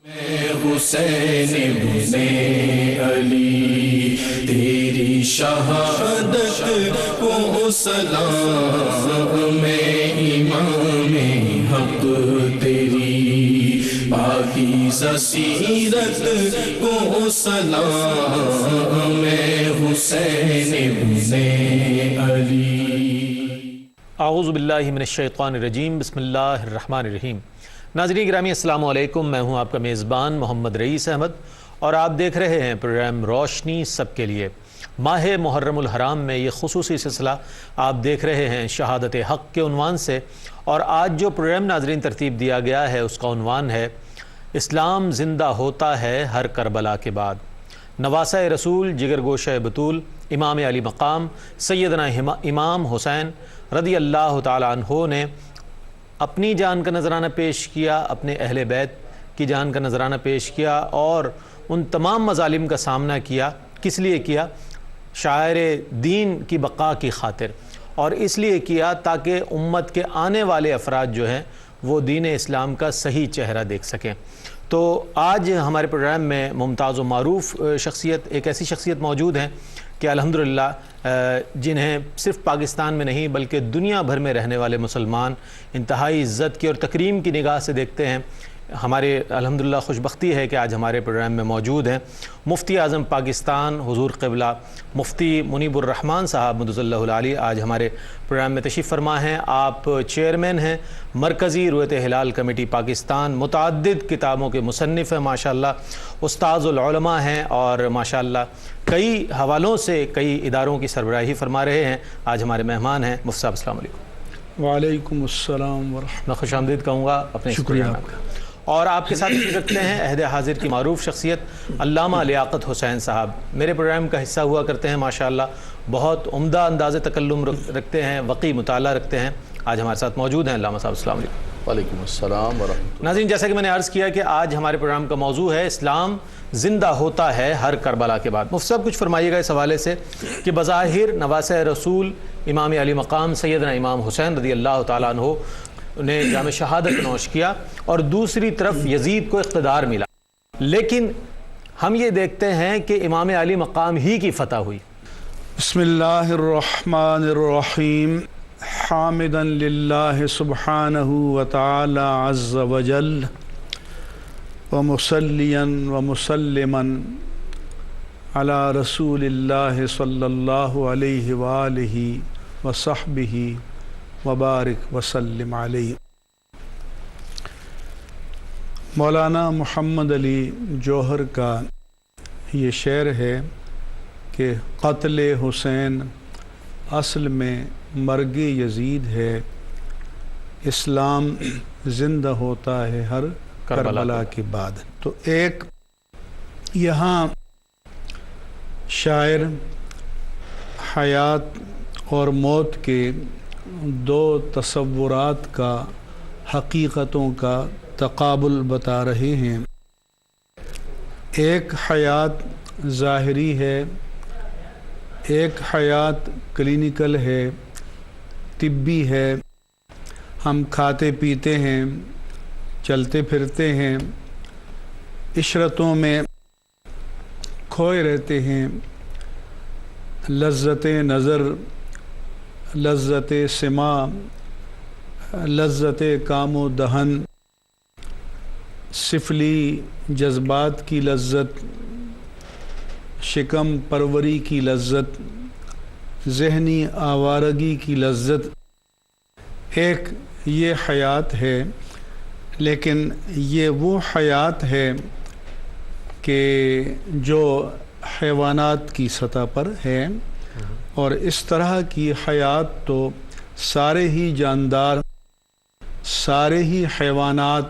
حسین ابن علی تیری شہادت کو سلام امام حق تیری پاکیزہ سیرت کو سلام حسین ابن علی۔ اعوذ باللہ من الشیطان الرجیم، بسم اللہ الرحمن الرحیم۔ ناظرین گرامی السلام علیکم، میں ہوں آپ کا میزبان محمد رئیس احمد اور آپ دیکھ رہے ہیں پروگرام روشنی سب کے لیے۔ ماہ محرم الحرام میں یہ خصوصی سلسلہ آپ دیکھ رہے ہیں شہادت حق کے عنوان سے، اور آج جو پروگرام ناظرین ترتیب دیا گیا ہے اس کا عنوان ہے اسلام زندہ ہوتا ہے ہر کربلا کے بعد۔ نواسہ رسول، جگر گوشہ بطول، امام علی مقام سیدنا امام حسین رضی اللہ تعالیٰ عنہ نے اپنی جان کا نذرانہ پیش کیا، اپنے اہل بیت کی جان کا نذرانہ پیش کیا اور ان تمام مظالم کا سامنا کیا۔ کس لیے کیا؟ شاعر دین کی بقا کی خاطر، اور اس لیے کیا تاکہ امت کے آنے والے افراد جو ہیں وہ دین اسلام کا صحیح چہرہ دیکھ سکیں۔ تو آج ہمارے پروگرام میں ممتاز و معروف شخصیت، ایک ایسی شخصیت موجود ہیں کہ الحمدللہ جنہیں صرف پاکستان میں نہیں بلکہ دنیا بھر میں رہنے والے مسلمان انتہائی عزت کی اور تکریم کی نگاہ سے دیکھتے ہیں۔ ہمارے الحمدللہ خوش بختی ہے کہ آج ہمارے پروگرام میں موجود ہیں مفتی اعظم پاکستان حضور قبلہ مفتی منیب الرحمن صاحب مدظ اللہ العالی آج ہمارے پروگرام میں تشریف فرما ہیں۔ آپ چیئرمین ہیں مرکزی رؤیت ہلال کمیٹی پاکستان، متعدد کتابوں کے مصنف ہیں ماشاءاللہ، استاذ العلماء ہیں اور ماشاءاللہ کئی حوالوں سے کئی اداروں کی سربراہی فرما رہے ہیں۔ آج ہمارے مہمان ہیں مفتی صاحب، السلام علیکم۔ وعلیکم السلام ورحمۃ۔ میں خوش آمدید کہوں گا اپنے شکریہ پروگرام کا۔ اور آپ کے ساتھ تشریف رکھتے ہیں عہد حاضر کی معروف شخصیت علامہ لیاقت حسین صاحب، میرے پروگرام کا حصہ ہوا کرتے ہیں ماشاءاللہ، بہت عمدہ انداز تکلم رکھتے ہیں، وقی مطالعہ رکھتے ہیں۔ آج ہمارے ساتھ موجود ہیں علامہ صاحب، السلام علیکم۔ وعلیکم السلام ورحمۃ اللہ۔ ناظرین جیسا کہ میں نے عرض کیا کہ آج ہمارے پروگرام کا موضوع ہے اسلام زندہ ہوتا ہے ہر کربلا کے بعد۔ مفتی صاحب کچھ فرمائیے گا اس حوالے سے کہ بظاہر نواسہ رسول امام علی مقام سیدنا امام حسین رضی اللہ تعالیٰ عنہ نے جام شہادت نوش کیا اور دوسری طرف یزید کو اقتدار ملا، لیکن ہم یہ دیکھتے ہیں کہ امام علی مقام ہی کی فتح ہوئی۔ بسم اللہ الرحمن الرحیم، حامدا للہ سبحانہ وتعالی عز وجل ومصلیا ومسلما علی رسول اللہ صلی اللہ علیہ وآلہ وصحبہ وبارک وسلم علیہ۔ مولانا محمد علی جوہر کا یہ شعر ہے کہ قتل حسین اصل میں مرگ یزید ہے، اسلام زندہ ہوتا ہے ہر کربلا کے بعد۔ تو ایک یہاں شاعر حیات اور موت کے دو تصورات کا، حقیقتوں کا تقابل بتا رہے ہیں۔ ایک حیات ظاہری ہے، ایک حیات کلینیکل ہے، طبی ہے۔ ہم کھاتے پیتے ہیں، چلتے پھرتے ہیں، عشرتوں میں کھوئے رہتے ہیں، لذت نظر، لذت سماع، لذت کام و دہن، سفلی جذبات کی لذت، شکم پروری کی لذت، ذہنی آوارگی کی لذت، ایک یہ حیات ہے۔ لیکن یہ وہ حیات ہے کہ جو حیوانات کی سطح پر ہے، اور اس طرح کی حیات تو سارے ہی جاندار، سارے ہی حیوانات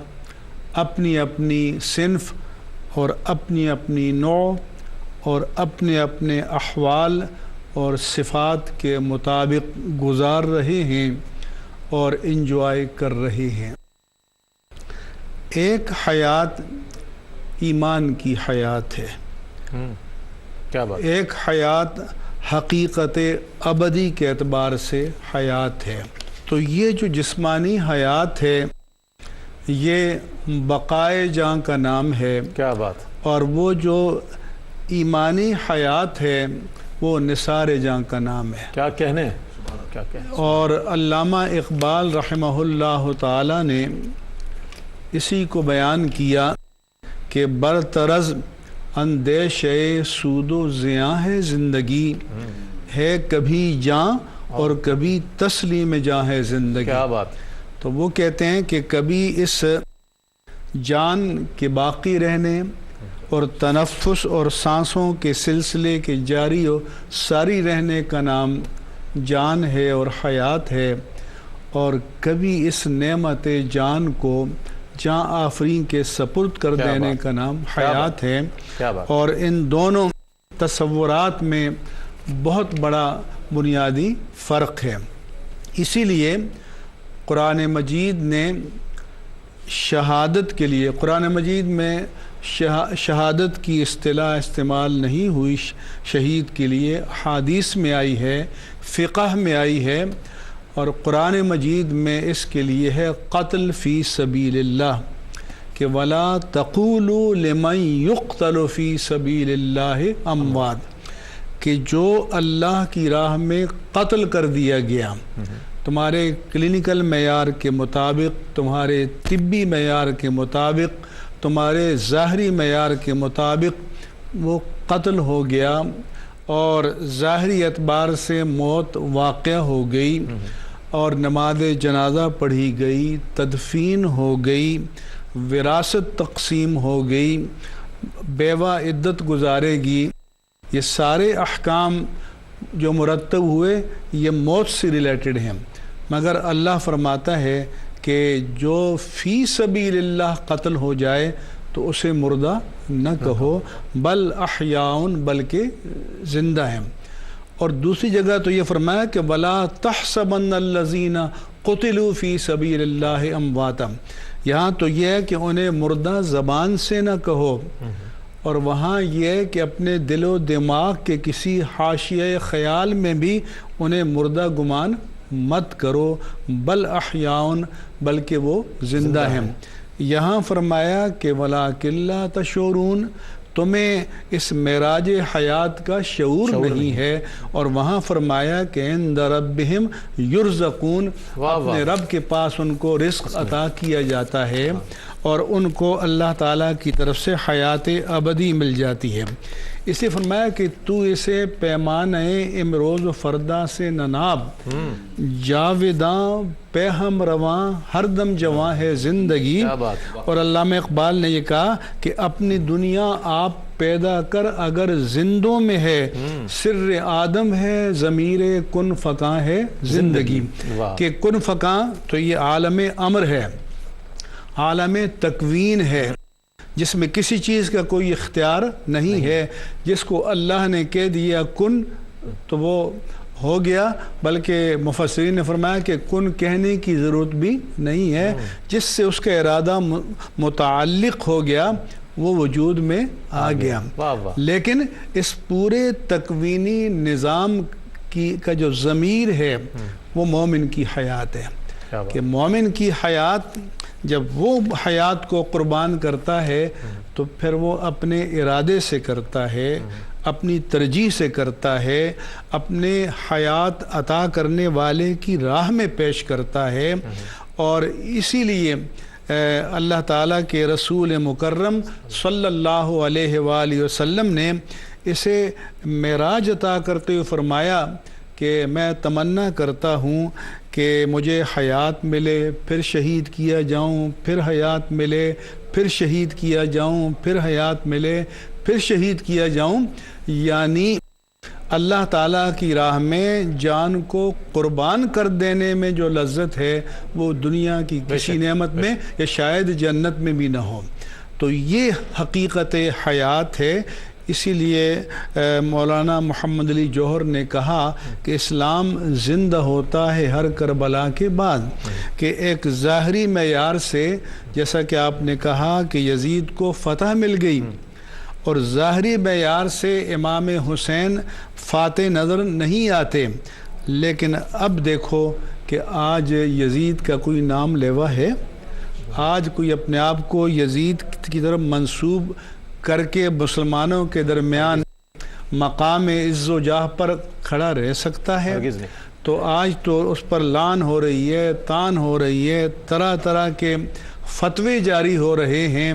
اپنی اپنی صنف اور اپنی اپنی نوع اور اپنے اپنے احوال اور صفات کے مطابق گزار رہے ہیں اور انجوائے کر رہے ہیں۔ ایک حیات ایمان کی حیات ہے، کیا بات؟ ایک حیات حقیقت ابدی کے اعتبار سے حیات ہے۔ تو یہ جو جسمانی حیات ہے، یہ بقائے جاں کا نام ہے، کیا بات، اور وہ جو ایمانی حیات ہے وہ نثار جاں کا نام ہے۔ کیا کہنے، کیا کہنے۔ اور علامہ اقبال رحمہ اللہ تعالی نے اسی کو بیان کیا کہ برطرز اندیشے سود و زیاں ہے زندگی، ہے کبھی جاں اور کبھی تسلیم جاں ہے زندگی۔ کیا بات۔ تو وہ کہتے ہیں کہ کبھی اس جان کے باقی رہنے اور تنفس اور سانسوں کے سلسلے کے جاری و ساری رہنے کا نام جان ہے اور حیات ہے، اور کبھی اس نعمت جان کو جاں آفرین کے سپرد کر دینے کا نام حیات ہے۔ اور ان دونوں تصورات میں بہت بڑا بنیادی فرق ہے۔ اسی لیے قرآن مجید نے شہادت کے لیے، قرآن مجید میں شہادت کی اصطلاح استعمال نہیں ہوئی شہید کے لیے، حدیث میں آئی ہے، فقہ میں آئی ہے، اور قرآن مجید میں اس کے لیے ہے قتل فی سبیل اللہ، کہ وَلَا تَقُولُوا لِمَنْ يُقْتَلُ فِي سَبِيلِ اللَّهِ أَمْوَاتٌ، کہ جو اللہ کی راہ میں قتل کر دیا گیا، تمہارے کلینکل معیار کے مطابق، تمہارے طبی معیار کے مطابق، تمہارے ظاہری معیار کے مطابق وہ قتل ہو گیا اور ظاہری اعتبار سے موت واقع ہو گئی، اور نماز جنازہ پڑھی گئی، تدفین ہو گئی، وراثت تقسیم ہو گئی، بیوہ عدت گزارے گی، یہ سارے احکام جو مرتب ہوئے یہ موت سے ریلیٹڈ ہیں، مگر اللہ فرماتا ہے کہ جو فی سبیل اللہ قتل ہو جائے تو اسے مردہ نہ کہو، بل احیاء، بلکہ زندہ ہیں۔ اور دوسری جگہ تو یہ فرمایا کہ وَلَا تَحْسَبَنَّ الَّذِينَ قُتِلُوا فِي سَبِيلِ اللَّهِ أَمْوَاتًا، یہاں تو یہ ہے کہ انہیں مردہ زبان سے نہ کہو، اور وہاں یہ ہے کہ اپنے دل و دماغ کے کسی حاشیہ خیال میں بھی انہیں مردہ گمان مت کرو، بل احیاء، بلکہ وہ زندہ ہیں۔ یہاں فرمایا کہ وَلَٰكِن لَا تَشْعُرُونَ، تمہیں اس معراج حیات کا شعور نہیں ہے، اور وہاں فرمایا کہ عند ربہم یرزقون، اپنے رب کے پاس ان کو رزق عطا کیا جاتا ہے، اور ان کو اللہ تعالیٰ کی طرف سے حیات ابدی مل جاتی ہے۔ اس لیے فرمایا کہ تو اسے پیمانہ امروز و فردا سے نناب، جاوداں پہ ہم رواں ہر دم جواں ہے زندگی۔ اور علامہ اقبال نے یہ کہا کہ اپنی دنیا آپ پیدا کر اگر زندوں میں ہے، سر آدم ہے ضمیر کن فکاں ہے زندگی، کہ کن فکاں تو یہ عالم امر ہے، عالم تکوین ہے، جس میں کسی چیز کا کوئی اختیار نہیں ہے، جس کو اللہ نے کہہ دیا کن تو وہ ہو گیا، بلکہ مفسرین نے فرمایا کہ کن کہنے کی ضرورت بھی نہیں ہے، جس سے اس کا ارادہ متعلق ہو گیا وہ وجود میں آ گیا۔ لیکن اس پورے تکوینی نظام کا جو ضمیر ہے وہ مومن کی حیات ہے، کہ مومن کی حیات جب وہ حیات کو قربان کرتا ہے تو پھر وہ اپنے ارادے سے کرتا ہے، اپنی ترجیح سے کرتا ہے، اپنے حیات عطا کرنے والے کی راہ میں پیش کرتا ہے، اور اسی لیے اللہ تعالیٰ کے رسول مکرم صلی اللہ علیہ وآلہ وسلم نے اسے معراج عطا کرتے ہوئے فرمایا کہ میں تمنا کرتا ہوں کہ مجھے حیات ملے، پھر شہید کیا جاؤں، پھر حیات ملے، پھر شہید کیا جاؤں، پھر حیات ملے، پھر شہید کیا جاؤں، یعنی اللہ تعالیٰ کی راہ میں جان کو قربان کر دینے میں جو لذت ہے وہ دنیا کی کسی نعمت میں یا شاید جنت میں بھی نہ ہو۔ تو یہ حقیقت حیات ہے۔ اسی لیے مولانا محمد علی جوہر نے کہا کہ اسلام زندہ ہوتا ہے ہر کربلا کے بعد، کہ ایک ظاہری معیار سے جیسا کہ آپ نے کہا کہ یزید کو فتح مل گئی، اور ظاہری معیار سے امام حسین فاتح نظر نہیں آتے، لیکن اب دیکھو کہ آج یزید کا کوئی نام لیوا ہے؟ آج کوئی اپنے آپ کو یزید کی طرف منسوب کر کے مسلمانوں کے درمیان مقام عز و جاہ پر کھڑا رہ سکتا ہے؟ ہرگز نہیں۔ تو آج تو اس پر لعن ہو رہی ہے، تان ہو رہی ہے، طرح طرح کے فتوے جاری ہو رہے ہیں،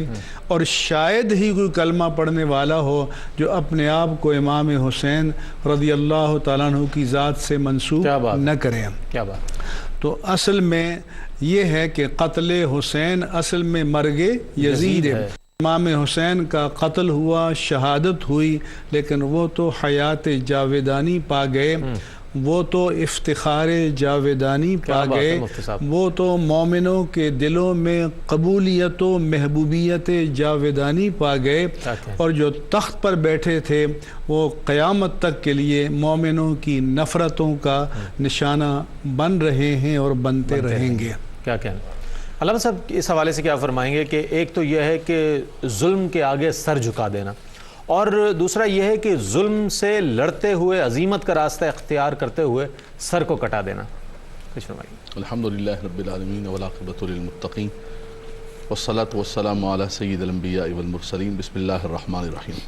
اور شاید ہی کوئی کلمہ پڑھنے والا ہو جو اپنے آپ کو امام حسین رضی اللہ تعالیٰ عنہ کی ذات سے منسوب نہ کریں۔ کیا بات۔ تو اصل میں یہ ہے کہ قتل حسین اصل میں مرگ یزید ہے۔ امام حسین کا قتل ہوا، شہادت ہوئی، لیکن وہ تو حیات جاویدانی پا گئے، وہ تو افتخار جاویدانی پا گئے، وہ تو مومنوں کے دلوں میں قبولیت و محبوبیت جاویدانی پا گئے، اور جو تخت پر بیٹھے تھے وہ قیامت تک کے لیے مومنوں کی نفرتوں کا نشانہ بن رہے ہیں اور بنتے رہیں گے۔ کیا کہنا علامہ صاحب اس حوالے سے کیا فرمائیں گے کہ ایک تو یہ ہے کہ ظلم کے آگے سر جھکا دینا، اور دوسرا یہ ہے کہ ظلم سے لڑتے ہوئے عظیمت کا راستہ اختیار کرتے ہوئے سر کو کٹا دینا؟ کچھ فرمائیے۔ الحمدللہ رب العالمین والعاقبۃ للمتقین والصلاۃ والسلام علی سید الانبیاء والمرسلین، بسم اللہ الرحمن الرحیم۔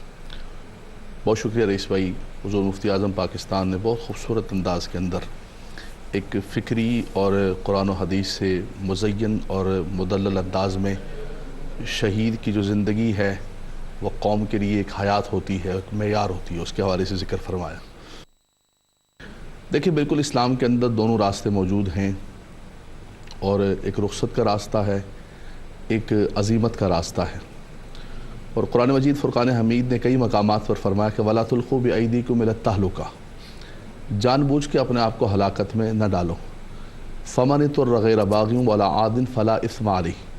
بہت شکریہ رئیس بھائی، حضور مفتی اعظم پاکستان نے بہت خوبصورت انداز کے اندر ایک فکری اور قرآن و حدیث سے مزین اور مدلل انداز میں شہید کی جو زندگی ہے وہ قوم کے لیے ایک حیات ہوتی ہے، ایک معیار ہوتی ہے، اس کے حوالے سے ذکر فرمایا۔ دیکھیں بالکل اسلام کے اندر دونوں راستے موجود ہیں، اور ایک رخصت کا راستہ ہے، ایک عظیمت کا راستہ ہے، اور قرآن مجید فرقان حمید نے کئی مقامات پر فرمایا کہ وَلَا تُلْقُوا بِأَيْدِيكُمْ إِلَى التَّهْلُكَةِ، جان بوجھ کے اپنے آپ کو ہلاکت میں نہ ڈالو۔ فَمَنِ اضْطُرَّ غَيْرَ بَاغٍ وَلَا عَادٍ فَلَا إِثْمَ عَلَيْهِ،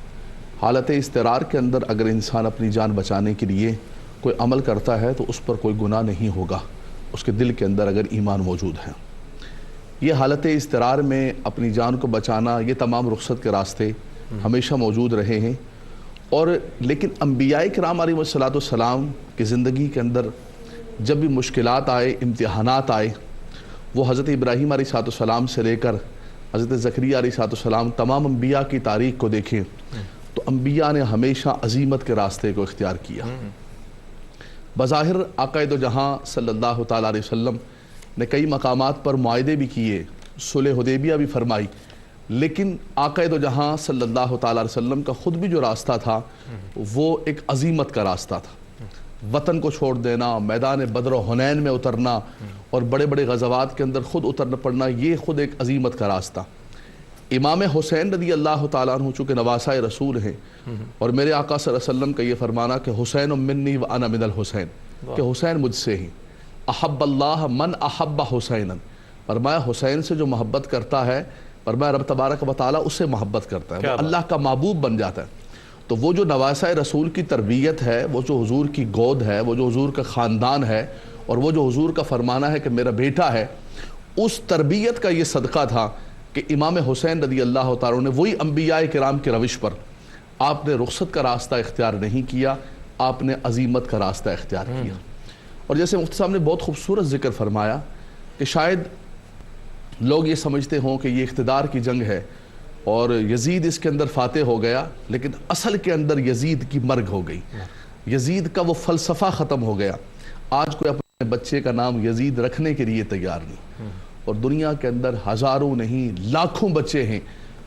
حالت اضطرار کے اندر اگر انسان اپنی جان بچانے کے لیے کوئی عمل کرتا ہے تو اس پر کوئی گناہ نہیں ہوگا، اس کے دل کے اندر اگر ایمان موجود ہے۔ یہ حالت اضطرار میں اپنی جان کو بچانا، یہ تمام رخصت کے راستے ہمیشہ موجود رہے ہیں، اور لیکن انبیاء کرام علیہ السلام کی زندگی کے اندر جب بھی مشکلات آئے، امتحانات آئے، وہ حضرت ابراہیم علیہ السلام سے لے کر حضرت زکریا علیہ السلام تمام انبیاء کی تاریخ کو دیکھیں تو انبیاء نے ہمیشہ عظیمت کے راستے کو اختیار کیا۔ بظاہر آقا دو جہاں صلی اللہ تعالیٰ علیہ وسلم نے کئی مقامات پر معاہدے بھی کیے، صلح حدیبیہ بھی فرمائی، لیکن آقا دو جہاں صلی اللہ تعالیٰ علیہ وسلم کا خود بھی جو راستہ تھا وہ ایک عظیمت کا راستہ تھا۔ وطن کو چھوڑ دینا، میدان بدر و حنین میں اترنا، اور بڑے بڑے غزوات کے اندر خود اترنا پڑنا، یہ خود ایک عظیمت کا راستہ۔ امام حسین رضی اللہ تعالیٰ عنہ چونکہ نواسہ رسول ہیں، اور میرے آقا صلی اللہ علیہ وسلم کا یہ فرمانا کہ حسین منی وانا من الحسین، کہ حسین مجھ سے ہی، احب اللہ من احب حسینا، فرمایا حسین سے جو محبت کرتا ہے، فرمایا رب تبارک و تعالیٰ اس سے محبت کرتا ہے، وہ اللہ کا محبوب بن جاتا ہے۔ تو وہ جو نواسہ رسول کی تربیت ہے، وہ جو حضور کی گود ہے، وہ جو حضور کا خاندان ہے، اور وہ جو حضور کا فرمانا ہے کہ میرا بیٹا ہے، اس تربیت کا یہ صدقہ تھا کہ امام حسین رضی اللہ تعالیٰ نے وہی انبیاء کرام کے روش پر آپ نے رخصت کا راستہ اختیار نہیں کیا، آپ نے عظیمت کا راستہ اختیار کیا۔ اور جیسے مفتی صاحب نے بہت خوبصورت ذکر فرمایا کہ شاید لوگ یہ سمجھتے ہوں کہ یہ اقتدار کی جنگ ہے اور یزید اس کے اندر فاتح ہو گیا، لیکن اصل کے اندر یزید کی مرگ ہو گئی، یزید کا وہ فلسفہ ختم ہو گیا۔ آج کوئی اپنے بچے کا نام یزید رکھنے کے لیے تیار نہیں، اور دنیا کے اندر ہزاروں نہیں لاکھوں بچے ہیں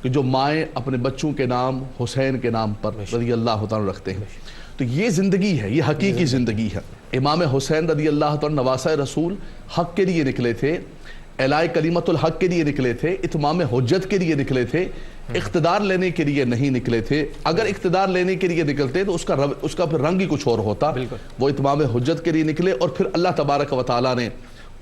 کہ جو مائیں اپنے بچوں کے نام حسین کے نام پر رضی اللہ تعالیٰ رکھتے ہیں۔ تو یہ زندگی ہے، یہ حقیقی زندگی ہے۔ امام حسین رضی اللہ تعالیٰ نواسہ رسول حق کے لیے نکلے تھے، اعلاء کلمت الحق کے لیے نکلے تھے، اتمام حجت کے لیے نکلے تھے، اقتدار لینے کے لیے نہیں نکلے تھے۔ اگر اقتدار لینے کے لیے نکلتے تو اس کا پھر رنگ ہی کچھ اور ہوتا۔ وہ اتمام حجت کے لیے نکلے، اور پھر اللہ تبارک و تعالیٰ نے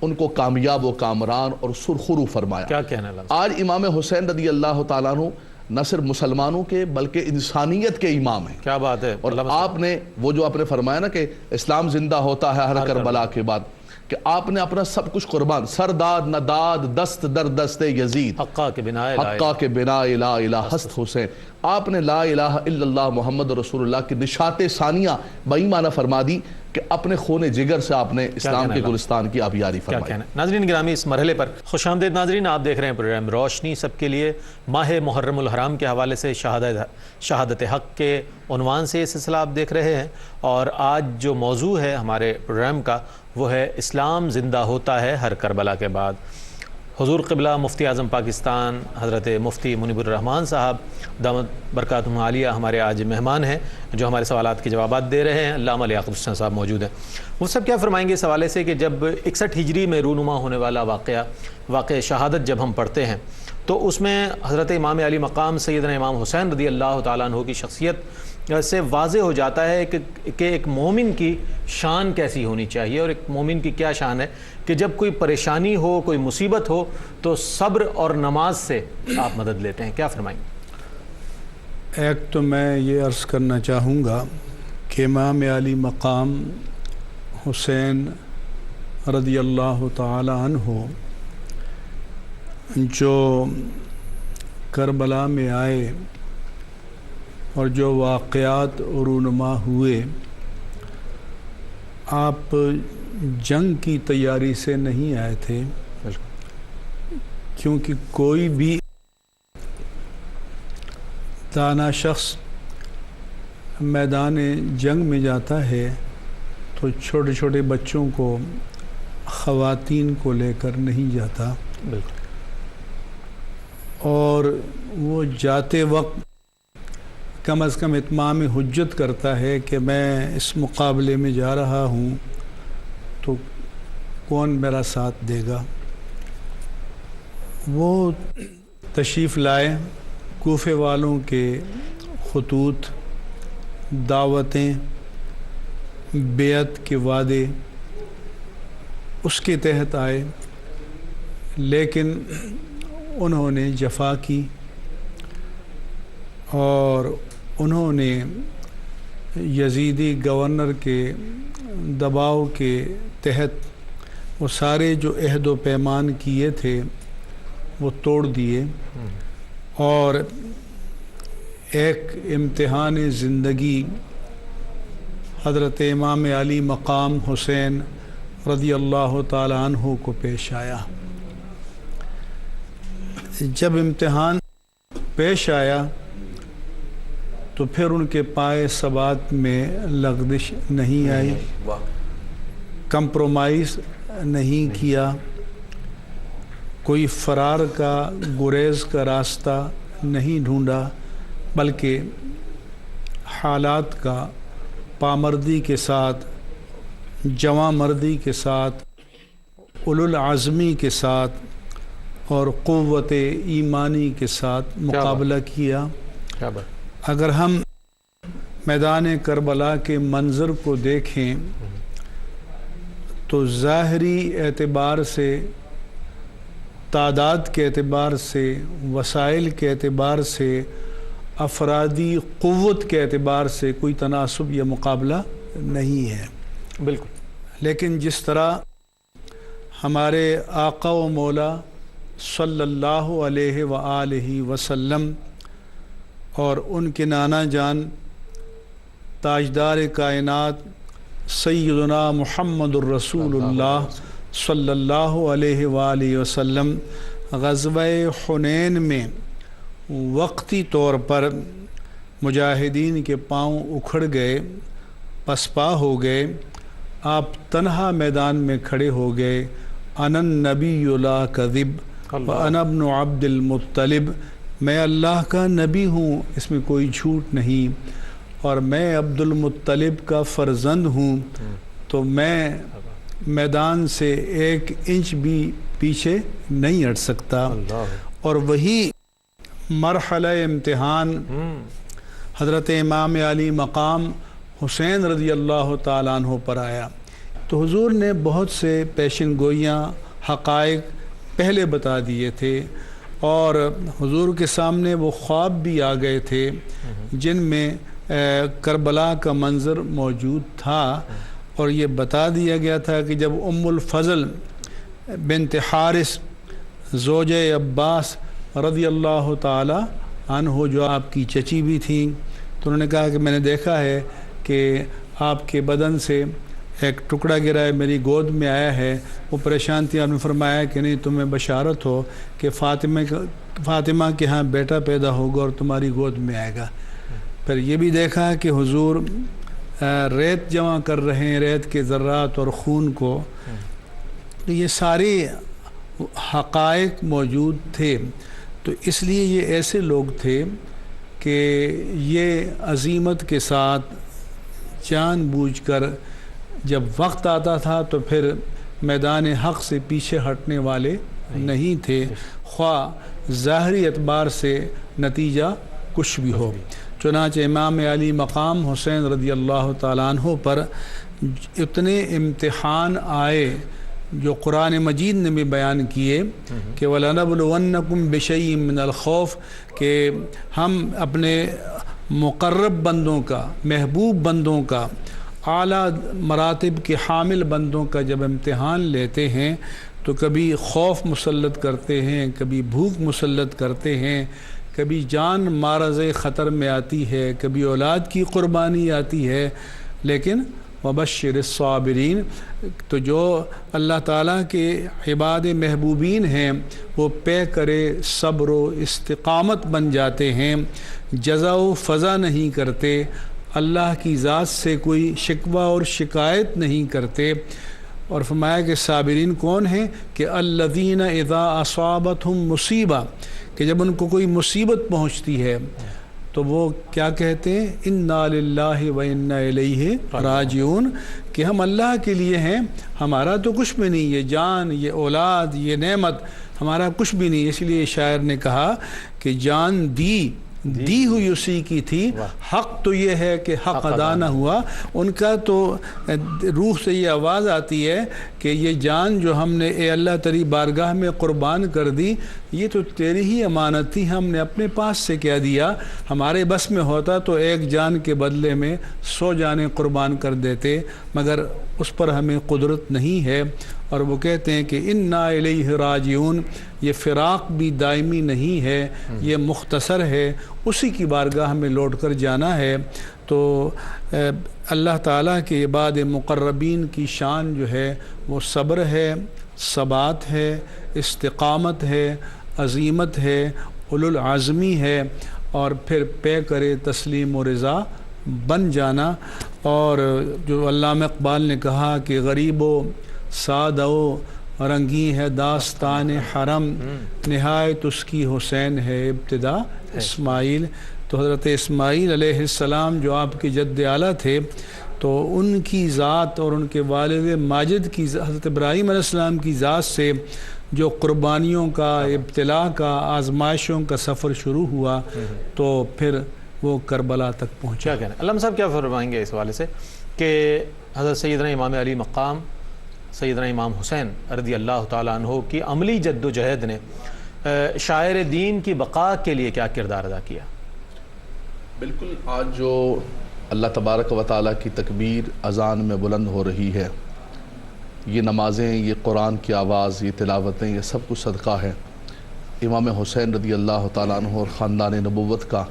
ان کو کامیاب و کامران اور سرخرو فرمایا۔ کیا کہنا ہے آج امام حسین رضی اللہ تعالیٰ عنہ نہ صرف مسلمانوں کے بلکہ انسانیت کے امام ہیں۔ کیا بات ہے۔ اور آپ نے وہ جو آپ نے فرمایا نا کہ اسلام زندہ ہوتا ہے ہر کربلا کے بعد، کہ آپ نے اپنا سب کچھ قربان، سر داد نہ داد دست در دست یزید، حقا کے بنا حقا کے بنا لا الہ ہست حسین. آپ نے لا الہ الا اللہ محمد رسول اللہ کی نشات ثانیہ بئی معنی فرما دی کہ اپنے خون جگر سے آپ نے اسلام کے گلستان کی آبیاری فرمائی. ناظرین گرامی، اس مرحلے پر خوش آمدید ناظرین. آپ دیکھ رہے ہیں پروگرام روشنی سب کے لیے. ماہ محرم الحرام کے حوالے سے شہادت حق کے عنوان سے یہ سلسلہ آپ دیکھ رہے ہیں، اور آج جو موضوع ہے ہمارے پروگرام کا وہ ہے اسلام زندہ ہوتا ہے ہر کربلا کے بعد. حضور قبلہ مفتی اعظم پاکستان حضرت مفتی منیب الرحمان صاحب دامت برکاتہم عالیہ ہمارے آج مہمان ہیں جو ہمارے سوالات کے جوابات دے رہے ہیں. علامہ لیاقت حسین صاحب موجود ہیں. وہ سب کیا فرمائیں گے اس حوالے سے کہ جب 61 ہجری میں رونما ہونے والا واقعہ شہادت جب ہم پڑھتے ہیں تو اس میں حضرت امام علی مقام سیدنا امام حسین رضی اللہ تعالیٰ عنہ کی شخصیت سے واضح ہو جاتا ہے کہ ایک مومن کی شان کیسی ہونی چاہیے، اور ایک مومن کی کیا شان ہے کہ جب کوئی پریشانی ہو، کوئی مصیبت ہو تو صبر اور نماز سے آپ مدد لیتے ہیں. کیا فرمائیں گے؟ ایک تو میں یہ عرض کرنا چاہوں گا کہ امام علی مقام حسین رضی اللہ تعالی عنہ جو کربلا میں آئے اور جو واقعات رونما ہوئے، آپ جنگ کی تیاری سے نہیں آئے تھے، کیونکہ کوئی بھی دانا شخص میدان جنگ میں جاتا ہے تو چھوٹے چھوٹے بچوں کو، خواتین کو لے کر نہیں جاتا. اور وہ جاتے وقت کم از کم اتمام حجت کرتا ہے کہ میں اس مقابلے میں جا رہا ہوں تو کون میرا ساتھ دے گا. وہ تشریف لائے، کوفے والوں کے خطوط، دعوتیں، بیعت کے وعدے اس کے تحت آئے، لیکن انہوں نے جفا کی اور انہوں نے یزیدی گورنر کے دباؤ کے تحت وہ سارے جو عہد و پیمان کیے تھے وہ توڑ دیے، اور ایک امتحان زندگی حضرت امام علی مقام حسین رضی اللہ تعالی عنہ کو پیش آیا. جب امتحان پیش آیا تو پھر ان کے پائے ثبات میں لغزش نہیں آئی، کمپرومائز نہیں کیا، کوئی فرار کا، گریز کا راستہ نہیں ڈھونڈا، بلکہ حالات کا پامردی کے ساتھ، جواں مردی کے ساتھ، اولو العزمی کے ساتھ اور قوت ایمانی کے ساتھ مقابلہ کیا. اگر ہم میدان کربلا کے منظر کو دیکھیں تو ظاہری اعتبار سے، تعداد کے اعتبار سے، وسائل کے اعتبار سے، افرادی قوت کے اعتبار سے کوئی تناسب یا مقابلہ نہیں ہے. بالکل. لیکن جس طرح ہمارے آقا و مولا صلی اللہ علیہ وآلہ وسلم اور ان کے نانا جان تاجدار کائنات سیدنا محمد الرسول اللہ صلی اللہ علیہ وآلہ وسلم غزوہ حنین میں وقتی طور پر مجاہدین کے پاؤں اکھڑ گئے، پسپا ہو گئے، آپ تنہا میدان میں کھڑے ہو گئے. انا النبی لا کذب وانا ابن عبد المطلب، میں اللہ کا نبی ہوں، اس میں کوئی جھوٹ نہیں، اور میں عبد المطلب کا فرزند ہوں، تو میں میدان سے 1 انچ بھی پیچھے نہیں ہٹ سکتا. اور وہی مرحلہ امتحان حضرت امام علی مقام حسین رضی اللہ تعالیٰ عنہ پر آیا. تو حضور نے بہت سے پیشن گوئیاں، حقائق پہلے بتا دیے تھے، اور حضور کے سامنے وہ خواب بھی آ گئے تھے جن میں کربلا کا منظر موجود تھا. اور یہ بتا دیا گیا تھا کہ جب ام الفضل بنت حارث زوج عباس رضی اللہ تعالی عنہ جو آپ کی چچی بھی تھیں، تو انہوں نے کہا کہ میں نے دیکھا ہے کہ آپ کے بدن سے ایک ٹکڑا گرا ہے، میری گود میں آیا ہے۔ وہ پریشان تھی، آپ نے فرمایا کہ نہیں، تمہیں بشارت ہو کہ فاطمہ کے ہاں بیٹا پیدا ہوگا اور تمہاری گود میں آئے گا۔ پھر یہ بھی دیکھا کہ حضور ریت جمع کر رہے ہیں، ریت کے ذرات اور خون کو، یہ سارے حقائق موجود تھے۔ تو اس لیے یہ ایسے لوگ تھے کہ یہ عزیمت کے ساتھ جان بوجھ کر جب وقت آتا تھا تو پھر میدان حق سے پیچھے ہٹنے والے نہیں تھے، خواہ ظاہری اعتبار سے نتیجہ کچھ بھی ہو۔ چنانچہ امام علی مقام حسین رضی اللہ تعالیٰ عنہ پر اتنے امتحان آئے جو قرآن مجید نے بھی بیان کیے کہ وَلَنَبْلُوَنَّكُمْ بِشَيْءٍ مِّنَ الْخَوْفِ، کہ ہم اپنے مقرب بندوں کا، محبوب بندوں کا، اعلیٰ مراتب کے حامل بندوں کا جب امتحان لیتے ہیں تو کبھی خوف مسلط کرتے ہیں، کبھی بھوک مسلط کرتے ہیں، کبھی جان معرض خطر میں آتی ہے، کبھی اولاد کی قربانی آتی ہے، لیکن وبشر الصابرین، تو جو اللہ تعالیٰ کے عباد محبوبین ہیں وہ پے کرے صبر و استقامت بن جاتے ہیں، جزا و فضا نہیں کرتے، اللہ کی ذات سے کوئی شکوہ اور شکایت نہیں کرتے۔ اور فرمایا کہ صابرین کون ہیں؟ کہ الذین اذا اصابتہم مصیبہ، کہ جب ان کو کوئی مصیبت پہنچتی ہے تو وہ کیا کہتے ہیں؟ انا للہ و انا الیہ راجعون، کہ ہم اللہ کے لیے ہیں، ہمارا تو کچھ بھی نہیں، یہ جان، یہ اولاد، یہ نعمت ہمارا کچھ بھی نہیں۔ اس لیے شاعر نے کہا کہ جان دی ہوئی اسی کی تھی، حق تو یہ ہے کہ حق ادا نہ ہوا۔ ان کا تو روح سے یہ آواز آتی ہے کہ یہ جان جو ہم نے اے اللہ تیری بارگاہ میں قربان کر دی، یہ تو تیری ہی امانت تھی، ہم نے اپنے پاس سے کیا دیا، ہمارے بس میں ہوتا تو ایک جان کے بدلے میں 100 جانیں قربان کر دیتے، مگر اس پر ہمیں قدرت نہیں ہے۔ اور وہ کہتے ہیں کہ انا الیہ راجعون، یہ فراق بھی دائمی نہیں ہے، یہ مختصر ہے، اسی کی بارگاہ میں لوٹ کر جانا ہے۔ تو اللہ تعالیٰ کے عباد مقربین کی شان جو ہے وہ صبر ہے، ثبات ہے، استقامت ہے، عزیمت ہے، اولو العزمی ہے، اور پھر پے کرے تسلیم و رضا بن جانا۔ اور جو علامہ اقبال نے کہا کہ غریب و سادہ و رنگی ہے داستان حرم، نہایت اس کی حسین ہے ابتدا اسماعیل۔ تو حضرت اسماعیل علیہ السلام جو آپ کے جد اعلیٰ تھے، تو ان کی ذات اور ان کے والد ماجد کی حضرت ابراہیم علیہ السلام کی ذات سے جو قربانیوں کا، ابتلاء کا، آزمائشوں کا سفر شروع ہوا تو پھر وہ کربلا تک پہنچا۔ کیا کہنا علامہ صاحب، کیا فرمائیں گے اس حوالے سے کہ حضرت سیدنا امام علی مقام سیدنا امام حسین رضی اللہ تعالیٰ عنہ کی عملی جد و جہد نے شاعر دین کی بقا کے لیے کیا کردار ادا کیا؟ بالکل، آج جو اللہ تبارک و تعالیٰ کی تکبیر اذان میں بلند ہو رہی ہے، یہ نمازیں، یہ قرآن کی آواز، یہ تلاوتیں، یہ سب کچھ صدقہ ہے امام حسین رضی اللہ تعالیٰ عنہ اور خاندان نبوت کا،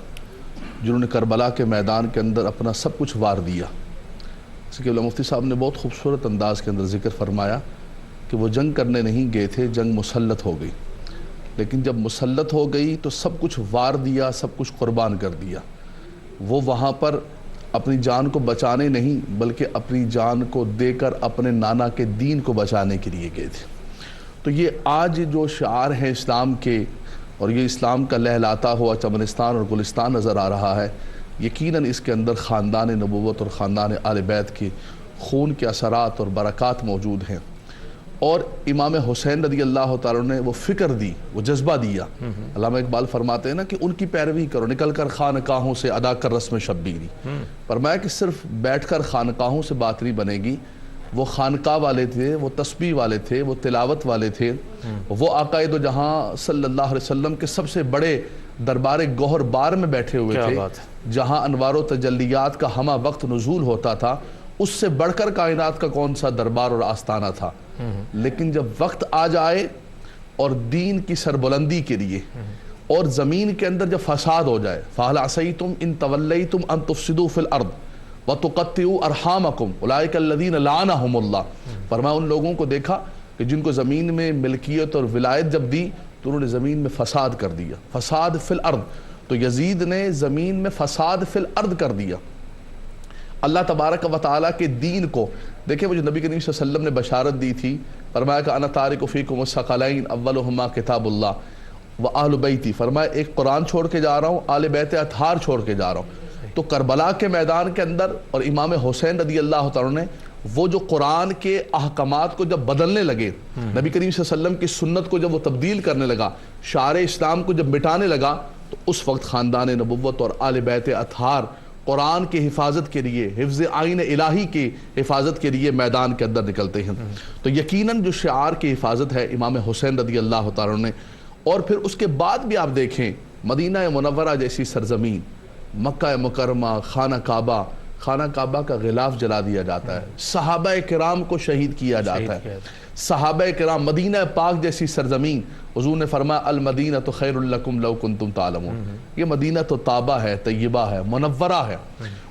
جنہوں نے کربلا کے میدان کے اندر اپنا سب کچھ وار دیا۔ جیسے کہ مفتی صاحب نے بہت خوبصورت انداز کے اندر ذکر فرمایا کہ وہ جنگ کرنے نہیں گئے تھے، جنگ مسلط ہو گئی، لیکن جب مسلط ہو گئی تو سب کچھ وار دیا، سب کچھ قربان کر دیا۔ وہ وہاں پر اپنی جان کو بچانے نہیں بلکہ اپنی جان کو دے کر اپنے نانا کے دین کو بچانے کے لیے گئے تھے۔ تو یہ آج جو شعار ہیں اسلام کے، اور یہ اسلام کا لہلاتا ہوا چمنستان اور گلستان نظر آ رہا ہے، یقیناً اس کے اندر خاندان نبوت اور خاندان آل بیت کے خون کے اثرات اور برکات موجود ہیں۔ اور امام حسین رضی اللہ تعالیٰ نے وہ فکر دی، وہ جذبہ دیا۔ علامہ اقبال فرماتے ہیں نا کہ ان کی پیروی کرو، نکل کر خانقاہوں سے ادا کر رسم شبیری۔ فرمایا کہ صرف بیٹھ کر خانقاہوں سے بات نہیں بنے گی، وہ خانقاہ والے تھے، وہ تسبیح والے تھے، وہ تلاوت والے تھے، وہ آقا دو جہاں صلی اللہ علیہ وسلم کے سب سے بڑے دربار گوہر بار میں بیٹھے ہوئے تھے، جہاں انوار و تجلیات کا ہمہ وقت نزول ہوتا تھا، اس سے بڑھ کر کائنات کا کون سا دربار اور آستانہ تھا. لیکن جب وقت آ جائے اور دین کی سربلندی کے لیے اور زمین کے اندر جب فساد ہو جائے, فَهَلْ عَصَيْتُمْ إِن تَوَلَّيْتُمْ أَن تُفْسِدُوا فِي الْأَرْضِ وَتُقَطِّعُوا أَرْحَامَكُمْ أُولَٰئِكَ الَّذِينَ لَعَنَهُمُ اللَّهُ. فرمایا ان لوگوں کو دیکھا کہ جن کو زمین میں ملکیت اور ولایت جب دی تو انہوں نے زمین میں فساد کر دیا. فساد فی الارض, تو یزید نے زمین میں فساد فی الارض کر دیا. اللہ تبارک و تعالیٰ کے دین کو دیکھیں, وہ جو نبی کریم صلی اللہ علیہ وسلم نے بشارت دی تھی, فرمایا کہ انا تارک فیکم الثقلین اولہما کتاب اللہ و اہل بیتی. فرمایا ایک قرآن چھوڑ کے جا رہا ہوں, آل بیت اطہار چھوڑ کے جا رہا ہوں. تو کربلا کے میدان کے اندر اور امام حسین رضی اللہ تعالیٰ نے وہ جو قرآن کے احکامات کو جب بدلنے لگے, نبی کریم صلی اللہ علیہ وسلم کی سنت کو جب وہ تبدیل کرنے لگا, شعار اسلام کو جب مٹانے لگا, تو اس وقت خاندان نبوت اور آل بیت اطہار قرآن کی حفاظت کے لیے, حفظ آئین الہی کی حفاظت کے لیے میدان کے اندر نکلتے ہیں. تو یقیناً جو شعار کی حفاظت ہے امام حسین رضی اللہ تعالیٰ نے. اور پھر اس کے بعد بھی آپ دیکھیں مدینہ منورہ جیسی سرزمین, مکہ مکرمہ, خانہ کعبہ کا غلاف جلا دیا جاتا ہے, صحابہ کرام کو شہید کیا جاتا ہے. صحابہ کرام, مدینہ پاک جیسی سرزمین, حضور نے فرمایا المدینہ تو خیر لکم لو کنتم تعلمون. یہ مدینہ تو طابہ ہے, طیبہ ہے, منورہ ہے.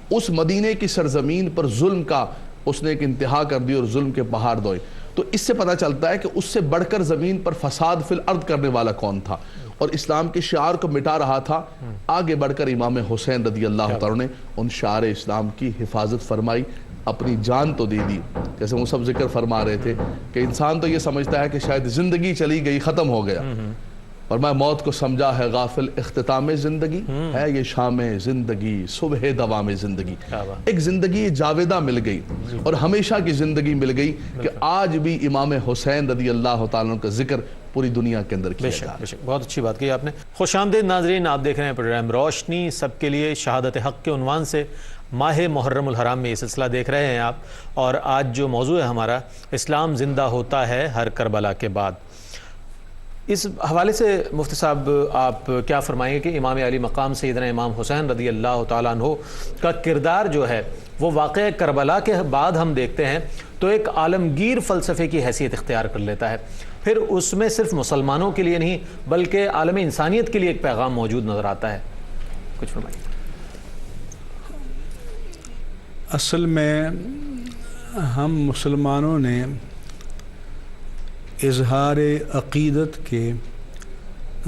اس مدینے کی سرزمین پر ظلم کا اس نے ایک انتہا کر دی اور ظلم کے پہاڑ دوئے. تو اس سے پتہ چلتا ہے کہ اس سے بڑھ کر زمین پر فساد فی الارض کرنے والا کون تھا اور اسلام کے شعار کو مٹا رہا تھا. آگے بڑھ کر امام حسین رضی اللہ تعالیٰ نے ان شعار اسلام کی حفاظت فرمائی, اپنی جان تو دے دی. جیسے وہ سب ذکر فرما رہے تھے کہ انسان تو یہ سمجھتا ہے کہ شاید زندگی چلی گئی, ختم ہو گیا. فرمایا موت کو سمجھا ہے غافل اختتام زندگی, ہے یہ شام زندگی صبح دوام زندگی. ایک زندگی جاویدہ مل گئی اور ہمیشہ کی زندگی مل گئی کہ آج بھی امام حسین رضی اللہ تعالیٰ کا ذکر پوری دنیا کے اندر کیا جا رہا ہے. بہت اچھی بات کی آپ نے. خوش آمدید ناظرین, آپ دیکھ رہے ہیں پروگرام روشنی سب کے لیے. شہادت حق کے عنوان سے ماہ محرم الحرام میں یہ سلسلہ دیکھ رہے ہیں آپ, اور آج جو موضوع ہے ہمارا, اسلام زندہ ہوتا ہے ہر کربلا کے بعد. اس حوالے سے مفتی صاحب آپ کیا فرمائیں گے کہ امام علی مقام سیدنا امام حسین رضی اللہ تعالیٰ عنہ کا کردار جو ہے وہ واقعہ کربلا کے بعد ہم دیکھتے ہیں تو ایک عالمگیر فلسفے کی حیثیت اختیار کر لیتا ہے. پھر اس میں صرف مسلمانوں کے لیے نہیں بلکہ عالم انسانیت کے لیے ایک پیغام موجود نظر آتا ہے. کچھ فرمائیے. اصل میں ہم مسلمانوں نے اظہار عقیدت کے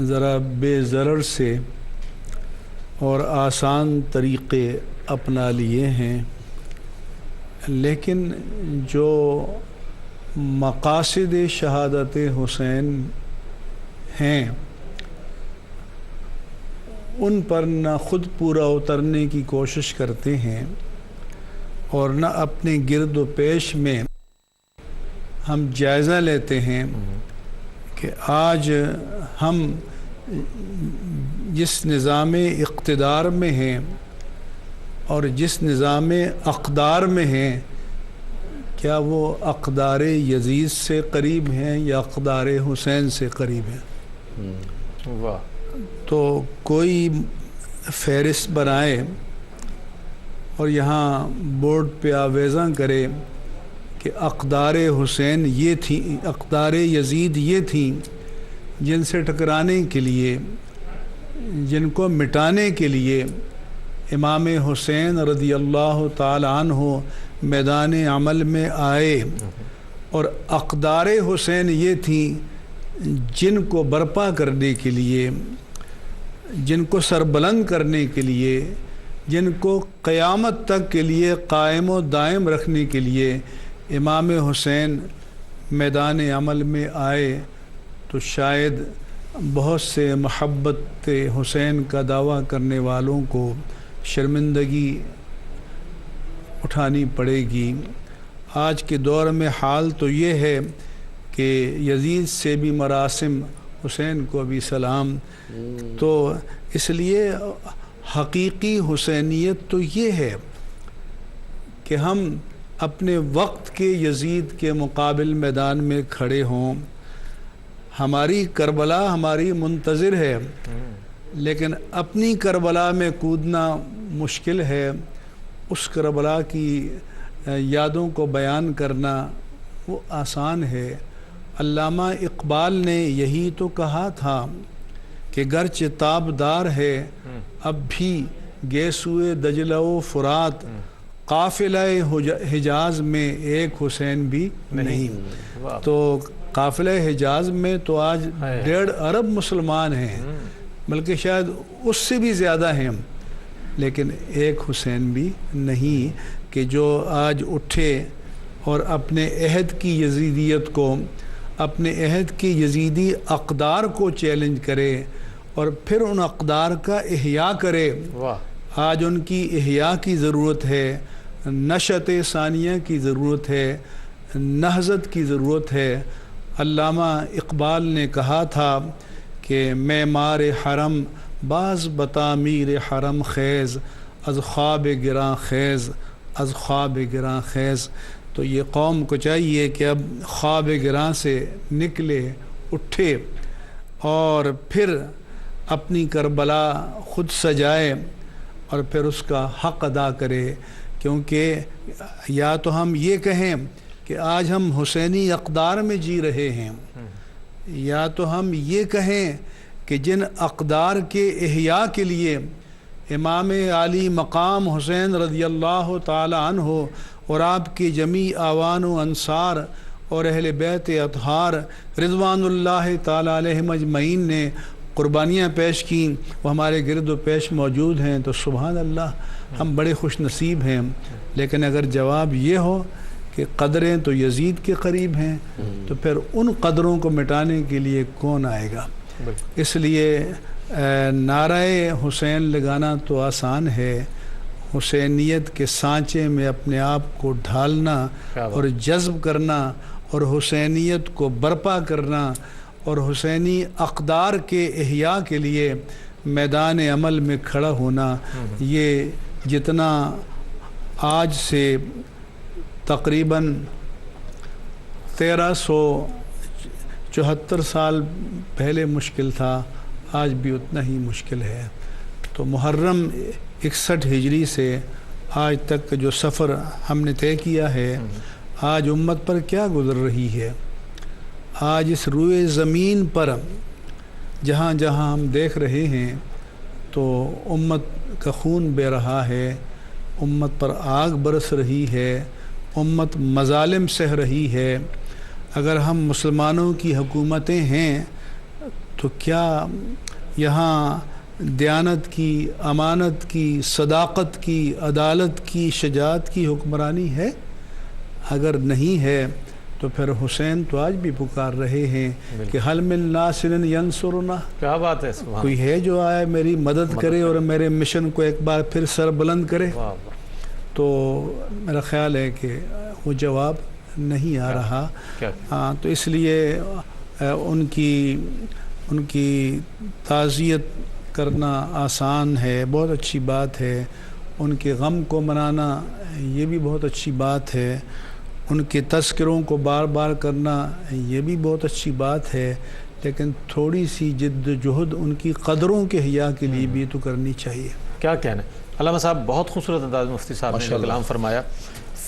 ذرا بے ضرر سے اور آسان طریقے اپنا لیے ہیں, لیکن جو مقاصد شہادت حسین ہیں ان پر نہ خود پورا اترنے کی کوشش کرتے ہیں اور نہ اپنے گرد و پیش میں ہم جائزہ لیتے ہیں کہ آج ہم جس نظام اقتدار میں ہیں اور جس نظام اقدار میں ہیں, کیا وہ اقدار یزید سے قریب ہیں یا اقدار حسین سے قریب ہیں؟ تو کوئی فہرست بنائے اور یہاں بورڈ پہ آویزاں کرے کہ اقدار حسین یہ تھی, اقدار یزید یہ تھیں, جن سے ٹکرانے کے لیے, جن کو مٹانے کے لیے امام حسین رضی اللہ تعالی عنہ میدان عمل میں آئے, اور اقدار حسین یہ تھیں جن کو برپا کرنے کے لیے, جن کو سربلند کرنے کے لیے, جن کو قیامت تک کے لیے قائم و دائم رکھنے کے لیے امام حسین میدان عمل میں آئے. تو شاید بہت سے محبت حسین کا دعویٰ کرنے والوں کو شرمندگی اٹھانی پڑے گی. آج کے دور میں حال تو یہ ہے کہ یزید سے بھی مراسم, حسین کو بھی سلام. تو اس لیے حقیقی حسینیت تو یہ ہے کہ ہم اپنے وقت کے یزید کے مقابل میدان میں کھڑے ہوں. ہماری کربلا ہماری منتظر ہے, لیکن اپنی کربلا میں کودنا مشکل ہے. اس کربلا کی یادوں کو بیان کرنا وہ آسان ہے۔ علامہ اقبال نے یہی تو کہا تھا کہ گرچہ تابدار ہے اب بھی گیسوئے دجلہ و فرات، قافلہ حجاز میں ایک حسین بھی نہیں۔ تو قافلہ حجاز میں تو آج 1.5 ارب مسلمان ہیں، بلکہ شاید اس سے بھی زیادہ ہیں، لیکن ایک حسین بھی نہیں کہ جو آج اٹھے اور اپنے عہد کی یزیدیت کو، اپنے عہد کی یزیدی اقدار کو چیلنج کرے اور پھر ان اقدار کا احیاء کرے۔ آج ان کی احیاء کی ضرورت ہے، نشأت ثانیہ کی ضرورت ہے، نہضت کی ضرورت ہے۔ علامہ اقبال نے کہا تھا کہ معمار حرم باز بتعمیر حرم خیز، از خواب گراں خیز، از خواب گراں خیز۔ تو یہ قوم کو چاہیے کہ اب خواب گراں سے نکلے، اٹھے اور پھر اپنی کربلا خود سجائے اور پھر اس کا حق ادا کرے، کیونکہ یا تو ہم یہ کہیں کہ آج ہم حسینی اقدار میں جی رہے ہیں، یا تو ہم یہ کہیں کہ جن اقدار کے احیاء کے لیے امام عالی مقام حسین رضی اللہ تعالی عنہ اور آپ کی جمیع آوان و انصار اور اہل بیت اطہار رضوان اللہ تعالی علیہم اجمعین نے قربانیاں پیش کیں، وہ ہمارے گرد و پیش موجود ہیں۔ تو سبحان اللہ، ہم بڑے خوش نصیب ہیں۔ لیکن اگر جواب یہ ہو کہ قدریں تو یزید کے قریب ہیں، تو پھر ان قدروں کو مٹانے کے لیے کون آئے گا؟ اس لیے نعرہ حسین لگانا تو آسان ہے، حسینیت کے سانچے میں اپنے آپ کو ڈھالنا اور جذب کرنا اور حسینیت کو برپا کرنا اور حسینی اقدار کے احیاء کے لیے میدان عمل میں کھڑا ہونا، یہ جتنا آج سے تقریباً 1374 سال پہلے مشکل تھا، آج بھی اتنا ہی مشکل ہے۔ تو محرم 61 ہجری سے آج تک جو سفر ہم نے طے کیا ہے، آج امت پر کیا گزر رہی ہے؟ آج اس روئے زمین پر جہاں جہاں ہم دیکھ رہے ہیں تو امت کا خون بہہ رہا ہے، امت پر آگ برس رہی ہے، امت مظالم سہ رہی ہے۔ اگر ہم مسلمانوں کی حکومتیں ہیں تو کیا یہاں دیانت کی، امانت کی، صداقت کی، عدالت کی، شجاعت کی حکمرانی ہے؟ اگر نہیں ہے تو پھر حسین تو آج بھی پکار رہے ہیں کہ حل من ناصر ینصرنا، کیا بات ہے، سبحان کوئی ہے جو آئے میری مدد کرے اور میرے مشن کو ایک بار پھر سر بلند کرے؟ تو میرا خیال ہے کہ وہ جواب نہیں آ رہا۔ تو اس لیے ان کی تعزیت کرنا آسان ہے، بہت اچھی بات ہے، ان کے غم کو منانا یہ بھی بہت اچھی بات ہے، ان کے تذکروں کو بار بار کرنا یہ بھی بہت اچھی بات ہے، لیکن تھوڑی سی جد جہد ان کی قدروں کے احیاء کے لیے بھی تو کرنی چاہیے۔ کیا کہنا ہے علامہ صاحب، بہت خوبصورت انداز مفتی صاحب نے کلام فرمایا۔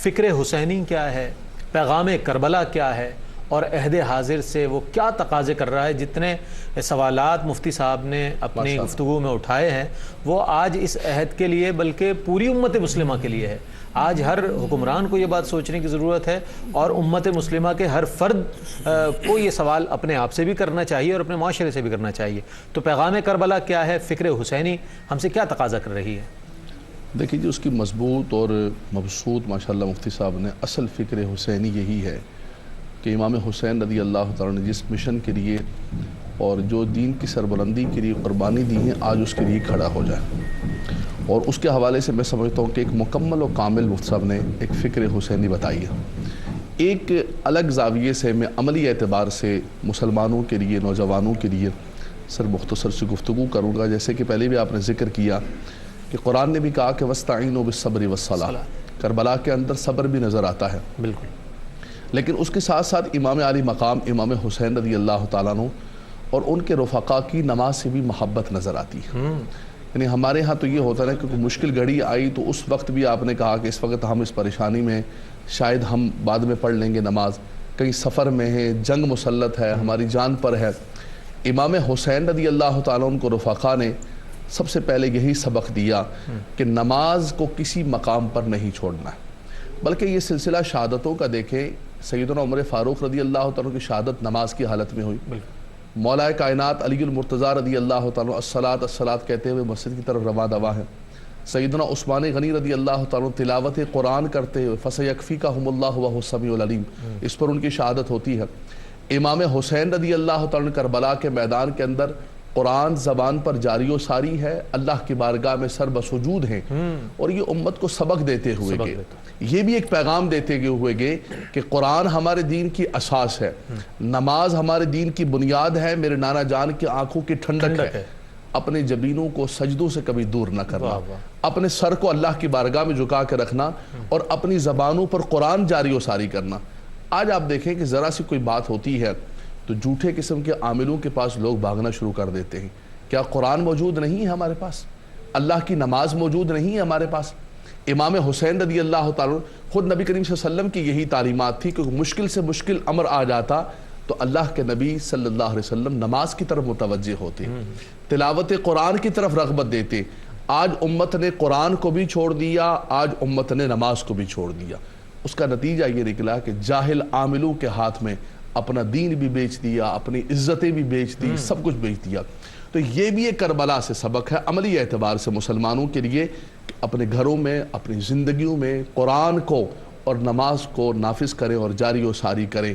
فکر حسینی کیا ہے، پیغام کربلا کیا ہے، اور عہد حاضر سے وہ کیا تقاضے کر رہا ہے؟ جتنے سوالات مفتی صاحب نے اپنی گفتگو میں اٹھائے ہیں وہ آج اس عہد کے لیے بلکہ پوری امت مسلمہ کے لیے ہے۔ آج ہر حکمران کو یہ بات سوچنے کی ضرورت ہے اور امت مسلمہ کے ہر فرد کو یہ سوال اپنے آپ سے بھی کرنا چاہیے اور اپنے معاشرے سے بھی کرنا چاہیے۔ تو پیغام کربلا کیا ہے، فکر حسینی ہم سے کیا تقاضا کر رہی ہے؟ دیکھیے جی، اس کی مضبوط اور مبسوط ماشاءاللہ مفتی صاحب نے اصل فکر حسینی یہی ہے کہ امام حسین رضی اللہ تعالیٰ نے جس مشن کے لیے اور جو دین کی سربلندی کے لیے قربانی دی ہے، آج اس کے لیے کھڑا ہو جائے۔ اور اس کے حوالے سے میں سمجھتا ہوں کہ ایک مکمل و کامل مفتی صاحب نے ایک فکر حسینی بتائی ہے۔ ایک الگ زاویے سے میں عملی اعتبار سے مسلمانوں کے لیے، نوجوانوں کے لیے مختصر سی گفتگو کروں گا۔ جیسے کہ پہلے بھی آپ نے ذکر کیا کہ قرآن نے بھی کہا کہ وَاسْتَعِينُوا بِالصَّبْرِ وَالصَّلَاةِ، کربلا کے اندر صبر بھی نظر آتا ہے، بالکل، لیکن اس کے ساتھ ساتھ امام علی مقام امام حسین رضی اللہ تعالیٰ عنہ اور ان کے رفقا کی نماز سے بھی محبت نظر آتی ہے یعنی ہمارے ہاں تو یہ ہوتا ہے کہ کوئی مشکل گھڑی آئی تو اس وقت بھی آپ نے کہا کہ اس وقت ہم اس پریشانی میں شاید ہم بعد میں پڑھ لیں گے نماز، کہیں سفر میں ہے، جنگ مسلط ہے، ہماری جان پر ہے۔ امام حسین رضی اللہ تعالیٰ عنہ کو رفقا نے سب سے پہلے یہی سبق دیا کہ نماز کو کسی مقام پر نہیں چھوڑنا ہے، بلکہ یہ سلسلہ شہادتوں کا دیکھیں، سیدنا عمر فاروق رضی اللہ تعالیٰ کی شہادت نماز کی حالت میں ہوئی، مولا کائنات علی المرتضیٰ رضی اللہ تعالیٰ الصلاۃ الصلاۃ کہتے ہوئے مسجد کی طرف رواں دوا ہیں، سیدنا عثمان غنی رضی اللہ تعالیٰ تلاوت قرآن کرتے ہوئے فَسَيَكْفِيكَهُمُ اللَّهُ وَهُوَ السَّمِيعُ الْعَلِيمُ، اس پر ان کی شہادت ہوتی ہے۔ امام حسین رضی اللہ تعالیٰ کربلا کے میدان کے اندر قرآن زبان پر جاری و ساری ہے، اللہ کی بارگاہ میں سر بسجود ہیں، اور یہ امت کو سبق دیتے ہوئے گئے، یہ بھی ایک پیغام دیتے ہوئے گئے کہ قرآن ہمارے دین کی اساس ہے، نماز ہمارے دین کی بنیاد ہے، میرے نانا جان کی آنکھوں کی ٹھنڈک ہے، اپنے جبینوں کو سجدوں سے کبھی دور نہ کرنا، اپنے سر کو اللہ کی بارگاہ میں جھکا کے رکھنا، اور اپنی زبانوں پر قرآن جاری و ساری کرنا۔ آج آپ دیکھیں کہ ذرا سی کوئی بات ہوتی ہے تو جھوٹے قسم کے عاملوں کے پاس لوگ بھاگنا شروع کر دیتے ہیں۔ کیا قرآن موجود نہیں ہے ہمارے پاس؟ اللہ کی نماز موجود نہیں ہے ہمارے پاس؟ امام حسین رضی اللہ تعالیٰ خود نبی کریم صلی اللہ علیہ وسلم کی یہی تعلیمات تھی کہ مشکل سے مشکل امر آ جاتا تو اللہ کے نبی صلی اللہ علیہ وسلم نماز کی طرف متوجہ ہوتے، تلاوت قرآن کی طرف رغبت دیتے۔ آج امت نے قرآن کو بھی چھوڑ دیا، آج امت نے نماز کو بھی چھوڑ دیا۔ اس کا نتیجہ یہ نکلا کہ جاہل عاملوں کے ہاتھ میں اپنا دین بھی بیچ دیا، اپنی عزتیں بھی بیچ دی، سب کچھ بیچ دیا۔ تو یہ بھی ایک کربلا سے سبق ہے عملی اعتبار سے مسلمانوں کے لیے کہ اپنے گھروں میں، اپنی زندگیوں میں قرآن کو اور نماز کو نافذ کریں اور جاری و ساری کریں،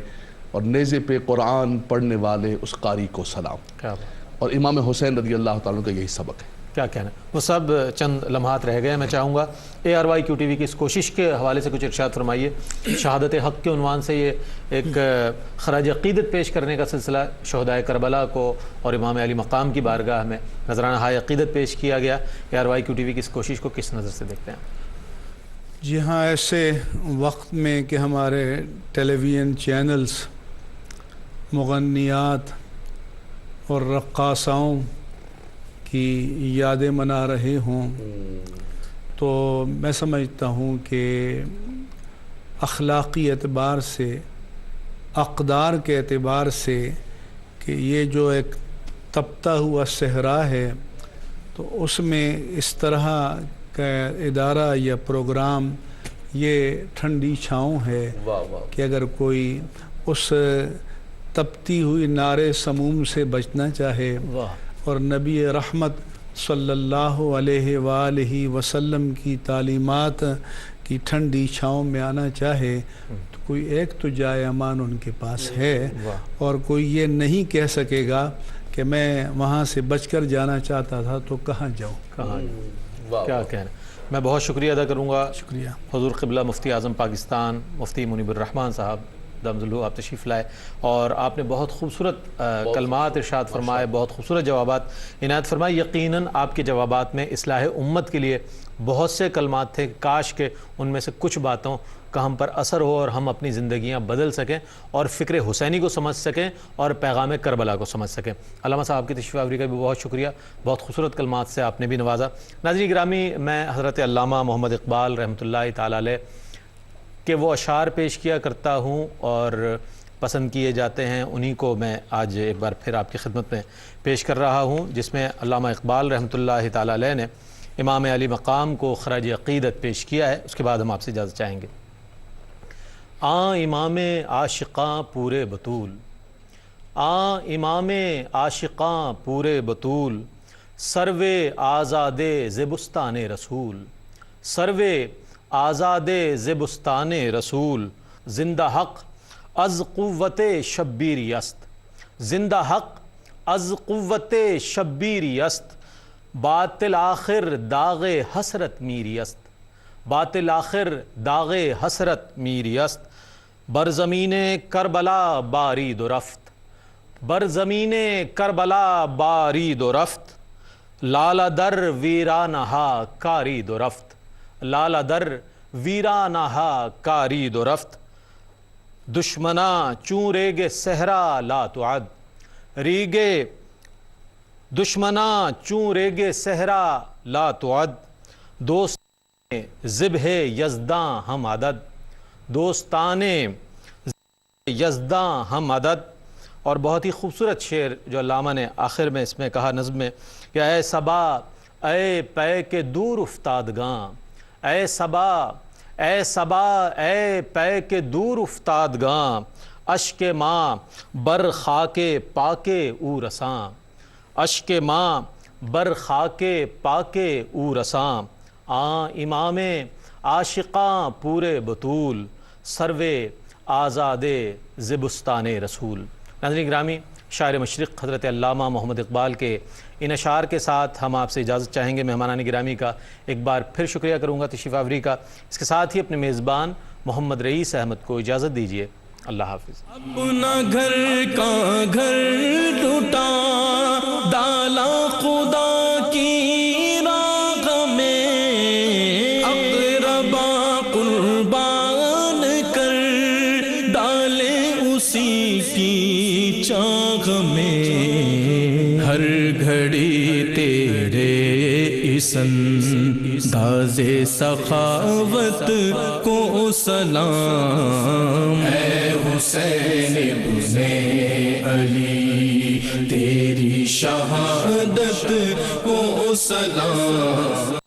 اور نیزے پہ قرآن پڑھنے والے اس قاری کو سلام۔ اور امام حسین رضی اللہ تعالیٰ کا یہی سبق ہے۔ کیا کہنا، وہ سب چند لمحات رہ گئے، میں چاہوں گا ARYQ TV کی اس کوشش کے حوالے سے کچھ ارشاد فرمائیے۔ شہادت حق کے عنوان سے یہ ایک خراج عقیدت پیش کرنے کا سلسلہ شہدائے کربلا کو اور امام علی مقام کی بارگاہ میں نذرانہ ہائے عقیدت پیش کیا گیا۔ ARYQ TV کی اس کوشش کو کس نظر سے دیکھتے ہیں؟ جی ہاں، ایسے وقت میں کہ ہمارے ٹیلی ویژن چینلز مغنیات اور رقاصاؤں کی یادیں منا رہے ہوں تو میں سمجھتا ہوں کہ اخلاقی اعتبار سے، اقدار کے اعتبار سے کہ یہ جو ایک تپتا ہوا صحرا ہے تو اس میں اس طرح کا ادارہ یا پروگرام یہ ٹھنڈی چھاؤں ہے کہ اگر کوئی اس تپتی ہوئی نارے سموم سے بچنا چاہے اور نبی رحمت صلی اللہ علیہ وآلہ وسلم کی تعلیمات کی ٹھنڈی چھاؤں میں آنا چاہے تو کوئی ایک تو جائے امان ان کے پاس ہے، اور کوئی یہ نہیں کہہ سکے گا کہ میں وہاں سے بچ کر جانا چاہتا تھا تو کہاں جاؤں۔ کیا کہنا، میں بہت شکریہ ادا کروں گا شکریہ حضور قبلہ مفتی اعظم پاکستان مفتی منیب الرحمن صاحب دامظلہ، آپ تشریف لائے اور آپ نے بہت خوبصورت کلمات ارشاد فرمائے، بہت خوبصورت جوابات عنایت فرمائے۔ یقیناً آپ کے جوابات میں اصلاح امت کے لیے بہت سے کلمات تھے، کاش کہ ان میں سے کچھ باتوں کا ہم پر اثر ہو اور ہم اپنی زندگیاں بدل سکیں اور فکر حسینی کو سمجھ سکیں اور پیغام کربلا کو سمجھ سکیں۔ علامہ صاحب کی تشریف آوری کا بھی بہت شکریہ، بہت خوبصورت کلمات سے آپ نے بھی نوازا۔ ناظرین گرامی، میں حضرت علامہ محمد اقبال رحمۃ اللہ تعالی علیہ کہ وہ اشعار پیش کیا کرتا ہوں اور پسند کیے جاتے ہیں، انہی کو میں آج ایک بار پھر آپ کی خدمت میں پیش کر رہا ہوں، جس میں علامہ اقبال رحمۃ اللہ تعالی علیہ نے امام علی مقام کو خراج عقیدت پیش کیا ہے۔ اس کے بعد ہم آپ سے اجازت چاہیں گے۔ امام عاشقاں پورے بطول، امام عاشقاں پورے بطول، سروے آزاد زبستان رسول، سروے آزاد زبستان رسول، زندہ حق از قوت شبیری است، زندہ حق از قوت شبیری است، باطل آخر داغ حسرت میری است، باطل آخر داغ حسرت میری است، بر زمین کربلا بارید و رفت، بر زمین کربلا بارید و رفت، لالہ در ویرانہا کارید و رفت، لالہ در ویرانہا کارید و رفت، دشمنا چون ریگ صحرا لا تعد، ریگ دشمنا چوں ریگے صحرا لا تعد، دوست ذبح یزداں ہم عدد، دوستان یزداں ہم عدد۔ اور بہت ہی خوبصورت شعر جو علامہ نے آخر میں اس میں کہا نظم میں کہ اے صبا اے پے کے دور افتادگاں، اے صبا اے صبا اے پے کے دور افتادگاں، اشک ماں بر خاک پاک او رساں، اشک ماں بر خاک پاک او رساں، آں امام عاشقاں پورے بطول، سروے آزاد زبستان رسول۔ ناظرین گرامی، شاعر مشرق حضرت علامہ محمد اقبال کے ان اشعار کے ساتھ ہم آپ سے اجازت چاہیں گے۔ مہمانان گرامی کا ایک بار پھر شکریہ کروں گا تشریف آوری کا۔ اس کے ساتھ ہی اپنے میزبان محمد رئیس احمد کو اجازت دیجیے۔ اللہ حافظ۔ اپنا گھر کا گھر ٹوٹا ڈالا خدا کی راہ میں، اقربا قربان کر ڈالے اسی کی چاہ میں، ہر گھڑی تیرے اس انداز سخاوت کو سلام، اے حسین ابن علی تیری شہادت کو سلام۔